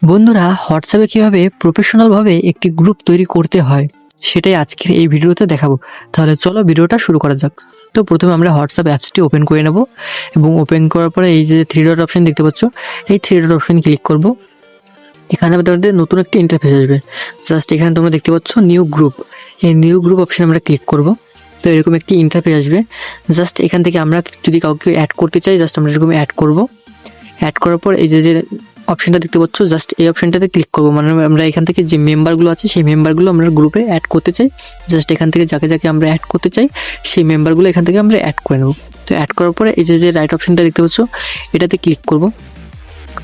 বন্ধুরা, হোয়াটসঅ্যাপে কিভাবে প্রফেশনালভাবে একটি গ্রুপ তৈরি করতে হয় সেটাই আজকের এই ভিডিওতে দেখাবো। তাহলে চলো ভিডিওটা শুরু করা যাক। তো প্রথমে আমরা হোয়াটসঅ্যাপ অ্যাপসটি ওপেন করে নেব এবং ওপেন করার পরে এই যে থ্রি ডট অপশন দেখতে পাচ্ছ, এই থ্রি ডট অপশন ক্লিক করব। এখানে আমাদের নতুন একটা ইন্টারফেস আসবে। জাস্ট এখানে তোমরা দেখতে পাচ্ছ নিউ গ্রুপ, এই নিউ গ্রুপ অপশন আমরা ক্লিক করব। তো এরকম একটি ইন্টারফেস আসবে। জাস্ট এখান থেকে আমরা যদি কাউকে অ্যাড করতে চাই, জাস্ট আমরা এরকম অ্যাড করব। অ্যাড করার পর এই যে অপশনটা দেখতে পাচ্ছ, জাস্ট এই অপশনটাতে ক্লিক করবো। মানে আমরা এখান থেকে যে মেম্বারগুলো আছে সেই মেম্বারগুলো আমরা গ্রুপে অ্যাড করতে চাই। জাস্ট এখান থেকে যাকে যাকে আমরা অ্যাড করতে চাই সেই মেম্বারগুলো এখান থেকে আমরা অ্যাড করে নেব। তো অ্যাড করার পরে এই যে রাইট অপশনটা দেখতে পাচ্ছ, এটাতে ক্লিক করব।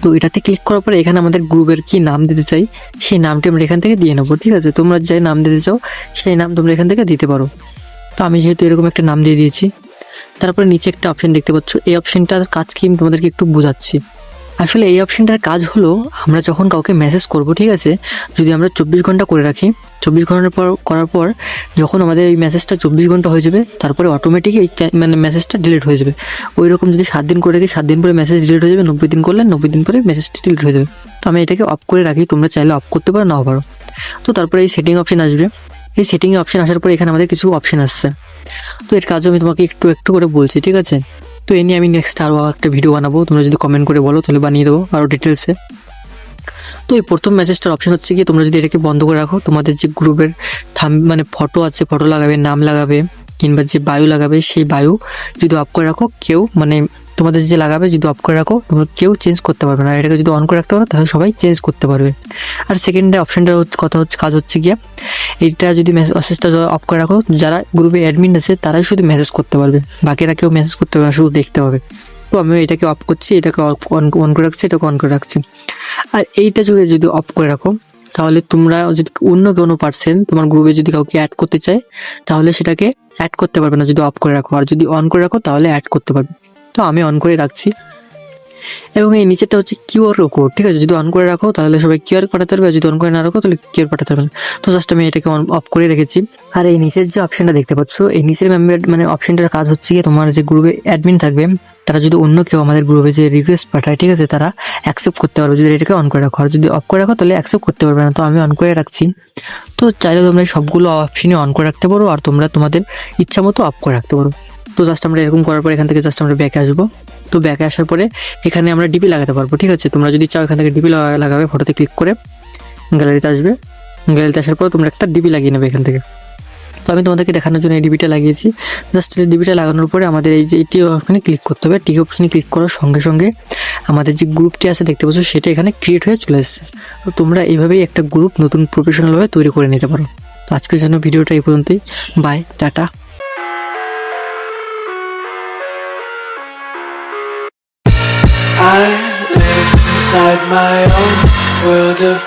তো এটাতে ক্লিক করার পরে এখানে আমাদের গ্রুপের কি নাম দিতে চাই সেই নামটি আমরা এখান থেকে দিয়ে নেবো। ঠিক আছে, তোমরা যে নাম দিতে চাও সেই নাম তোমরা এখান থেকে দিতে পারো। তো আমি যেহেতু এরকম একটা নাম দিয়ে দিয়েছি। তারপরে নিচে একটা অপশন দেখতে পাচ্ছ, এই অপশনটার কাজ কি আমি তোমাদেরকে একটু বোঝাচ্ছি। আসলে এই অপশনটার কাজ হলো, আমরা যখন কাউকে মেসেজ করব, ঠিক আছে, যদি আমরা 24 ঘন্টা করে রাখি, 24 ঘন্টার পর করার পর যখন আমাদের এই মেসেজটা 24 ঘন্টা হয়ে যাবে, তারপরে অটোমেটিক এই মেসেজটা ডিলিট হয়ে যাবে। ওই রকম যদি 7 দিন করে রাখি, 7 দিন পরে মেসেজ ডিলিট হয়ে যাবে, 90 দিন করলে 90 দিন পরে মেসেজটি ডিলিট হয়ে যাবে। তো আমি এটাকে অফ করে রাখি, তোমরা চাইলে অফ করতে পারো, নাও পারো। তো তারপরে এই সেটিং অপশন আসবে। এই সেটিং অপশন আসার পর এখানে আমাদের কিছু অপশন আসছে। তো এর কাজও আমি তোমাকে একটু একটু করে বলছি, ঠিক আছে। তো এ নিয়ে আমি নেক্সট আরও একটা ভিডিও বানাবো, তোমরা যদি কমেন্ট করে বলো তাহলে বানিয়ে দেবো আরও ডিটেলসে। তো এই প্রথম মেসেজটার অপশন হচ্ছে কি, তোমরা যদি এটাকে বন্ধ করে রাখো, তোমাদের যে গ্রুপের মানে ফটো আছে, ফটো লাগাবে, নাম লাগাবে, কিংবা যে বায়ু লাগাবে সেই বায়ু যদি অফ করে রাখো, কেউ মানে তোমাদের যে লাগাবে যদি অফ করে রাখো, তোমরা কেউ চেঞ্জ করতে পারবে না। এটাকে যদি অন করে রাখতে পারো তাহলে সবাই চেঞ্জ করতে পারবে। আর সেকেন্ডে অপশনটার কাজ হচ্ছে গিয়া, এইটা যদি মেসেজটা অফ করে রাখো, যারা গ্রুপে অ্যাডমিন আছে তারাই শুধু মেসেজ করতে পারবে, বাকিরা কেউ মেসেজ করতে পারবে না, শুধু দেখতে হবে। তো আমি এটাকে অফ করছি, এটাকে অন করে রাখছি, এটাকে অন করে রাখছি। আর এইটা যদি অফ করে রাখো, তাহলে তোমরা যদি অন্য কোনো পার্সন তোমার গ্রুপে যদি কাউকে অ্যাড করতে চায়, তাহলে সেটাকে অ্যাড করতে পারবে না যদি অফ করে রাখো। আর যদি অন করে রাখো তাহলে অ্যাড করতে পারবে। তো আমি অন করে রাখছি। এবং এই নিচেরটা হচ্ছে কিউআর কোড, ঠিক আছে। যদি অন করে রাখো তাহলে সবাই কিউআর পাঠাতে পারবে, আর যদি অন করে না রাখো তাহলে কিউআর পাঠাতে পারবে না। তো জাস্ট আমি এটাকে অফ করে রেখেছি। আর এই নিচের যে অপশনটা দেখতে পাচ্ছ, এই নিচের মেম্বার মানে অপশনটার কাজ হচ্ছে কি, তোমার যে গ্রুপে অ্যাডমিন থাকবে তারা যদি অন্য কেউ আমাদের গ্রুপে যে রিকোয়েস্ট পাঠায়, ঠিক আছে, তারা অ্যাকসেপ্ট করতে পারবে যদি এটাকে অন করে রাখো। আর যদি অফ করে রাখো তাহলে অ্যাকসেপ্ট করতে পারবে না। তো আমি অন করে রাখছি। তো চাইলে তোমরা সবগুলো অপশনই অন করে রাখতে পারো, আর তোমরা তোমাদের ইচ্ছা মতো অফ করে রাখতে পারো। তো জাস্ট আমরা এরকম করার পর এখান থেকে জাস্ট আমরা ব্যাকে আসবো। তো ব্যাকে আসার পরে এখানে আমরা ডিপি লাগাতে পারবো, ঠিক আছে। তোমরা যদি চাও এখান থেকে ডিপি লাগাবে, ফটোতে ক্লিক করে গ্যালারিতে আসবে। গ্যালারিতে আসার পর তোমরা একটা ডিপি লাগিয়ে নেবে এখান থেকে। তো আমি তোমাদেরকে দেখানোর জন্য এই ডিপিটা লাগিয়েছি। জাস্ট এই ডিপিটা লাগানোর পরে আমাদের এই যে টি অপশনে ক্লিক করতে হবে। টি অপশনে ক্লিক করার সঙ্গে সঙ্গে আমাদের যে গ্রুপটি আছে দেখতে পাচ্ছ, সেটা এখানে ক্রিয়েট হয়ে চলে এসেছে। তো তোমরা এইভাবেই একটা গ্রুপ নতুন প্রফেশনালভাবে তৈরি করে নিতে পারো। তো আজকের জন্য ভিডিওটা এই পর্যন্তই। Bye, tata. I live inside my own world of